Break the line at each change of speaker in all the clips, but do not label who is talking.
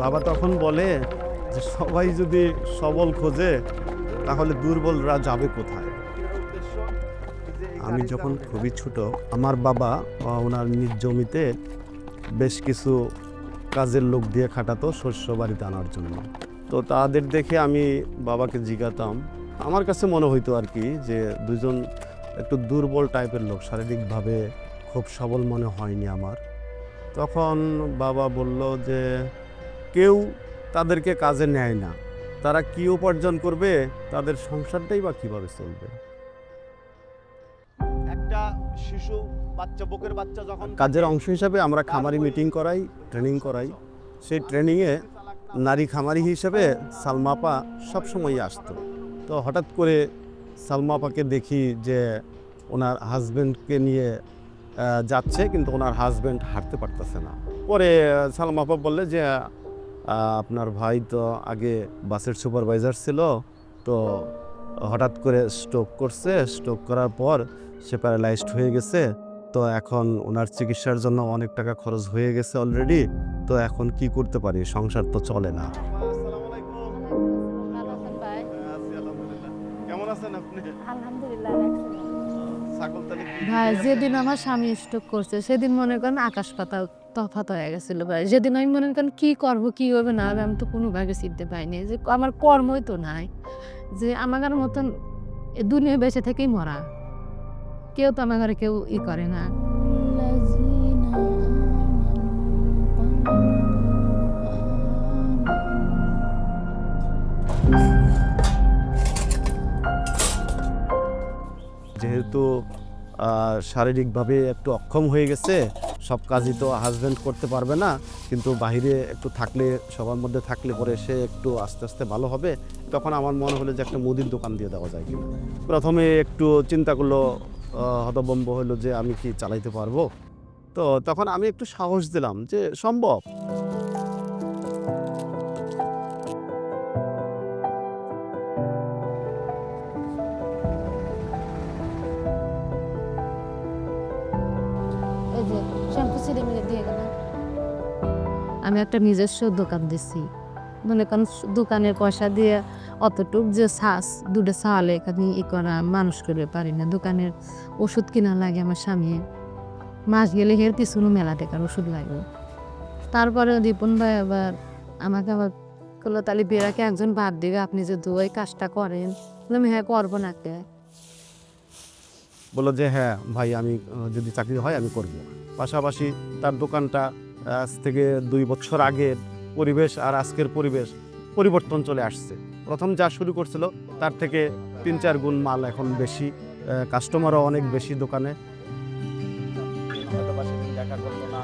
বাবা তখন বলে যে সবাই যদি সবল খোঁজে তাহলে দুর্বলরা যাবে কোথায়। আমি যখন খুবই ছোট, আমার বাবা ওনার নিজ জমিতে বেশ কিছু কাজের লোক দিয়ে খাটাতো শস্য বাড়িতে আনার জন্য। তো তাদের দেখে আমি বাবাকে জিজ্ঞাতাম, আমার কাছে মনে হইতো আর কি যে দুজন একটু দুর্বল টাইপের লোক, শারীরিকভাবে খুব সবল মনে হয়নি আমার। তখন বাবা বলল যে কেউ তাদেরকে কাজে নেয় না, তারা কি উপার্জন করবে, তাদের সংসারটাই বা কিভাবে চলবে।
একটা শিশু বাচ্চা, বুকের বাচ্চা যখন
কাজের অংশ হিসাবে আমরা খামারি মিটিং করাই, ট্রেনিং করাই। সেই ট্রেনিংয়ে নারী খামারি হিসেবে সালমা আপা সবসময়ই আসতো। তো হঠাৎ করে সালমা আপাকে দেখি যে ওনার হাজব্যান্ডকে নিয়ে যাচ্ছে, কিন্তু ওনার হাজব্যান্ড হাঁটতে পারতেছে না। পরে সালমা আপা বললে যে আপনার ভাই তো আগে বাসের সুপারভাইজার ছিল, তো হঠাৎ করে স্ট্রোক করছে, স্ট্রোক করার পর সে প্যারালাইজড হয়ে গেছে। তো এখন ওনার চিকিৎসার জন্য অনেক টাকা খরচ হয়ে গেছে অলরেডি। তো এখন কি করতে পারি, সংসার তো চলে না।
কেমন আছেন আপনি?
আলহামদুলিল্লাহ।
ছাগল তাহলে
ভাই, যেদিন আমার স্বামী স্ট্রোক করছে সেদিন মনে করেন আকাশ পাতাল তফাৎ হয়ে গেছিল ভাই। যেদিন আমি মনে করেন কি করব কি হবে না হবে আমি তো কোনো ভাগে চিনতে পাইনি, যে আমার কর্মই তো নাই, যে আমার মতন এ দুনিয়া বেঁচে থেকেই মরা, কেউ তো আমার ঘরে কেউ করে না।
যেহেতু শারীরিকভাবে একটু অক্ষম হয়ে গেছে, সব কাজই তো হাজব্যান্ড করতে পারবে না, কিন্তু বাইরে একটু থাকলে, সবার মধ্যে থাকলে পরে সে একটু আস্তে আস্তে ভালো হবে। তখন আমার মনে হলো যে একটা মুদির দোকান দিয়ে দেওয়া যায় কিনা। প্রথমে একটু চিন্তা করলো, হতভম্ব হলো যে আমি কি চালাইতে পারবো। তো তখন আমি একটু সাহস দিলাম যে সম্ভব।
এই যে শ্যাম্পু ছিঁড়ে মিলে দিয়ে গেলাম। আমি একটা নিজস্ব দোকান দিছি, মনে করেন দোকানের পয়সা দিয়ে অতটুক যে শ্বাস দুটো ছাওয়ালে এখানে করা মানুষ করে পারি না। দোকানের ওষুধ কিনা লাগে আমার স্বামী, মাস গেলে এর পিছনে মেলা টাকার ওষুধ লাগবে। তারপরে রিপন ভাই আবার আমাকে আবার করলো, তাহলে বেরাকে একজন বাদ দিবে, আপনি যে ওই কাজটা করেন। আমি হ্যাঁ করবো না কে।
বললো যে হ্যাঁ ভাই, আমি যদি চাকরি হয় আমি করব। পাশাপাশি তার দোকানটা আজ থেকে 2 বছর আগের পরিবেশ আর আজকের পরিবেশ পরিবর্তন চলে আসছে। প্রথম যা শুরু করছিল তার থেকে 3-4 গুণ মাল এখন বেশি, কাস্টমারও অনেক বেশি দোকানে।
হয়তো বা সেদিন দেখা করলো না,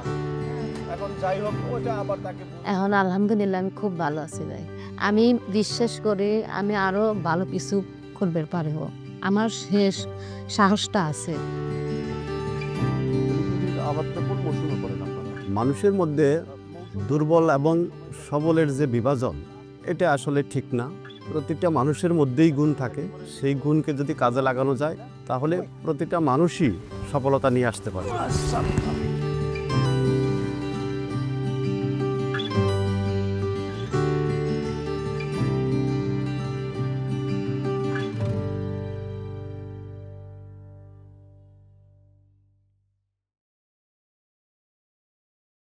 এখন যাই হোক ওটা আবার তাকে
এখন আলহামদুলিল্লাহ আমি খুব ভালো আছি ভাই। আমি বিশ্বাস করি আমি আরো ভালো কিছু করবে পারব, আমার শেষ সাহসটা আছে।
আবার তো কোন মৌসুমে করেন আপনারা? মানুষের মধ্যে দুর্বল এবং সবলের যে বিভাজন, এটা আসলে ঠিক না। প্রতিটা মানুষের মধ্যেই গুণ থাকে, সেই গুণকে যদি কাজে লাগানো যায় তাহলে প্রতিটা মানুষই সফলতা নিয়ে আসতে পারে।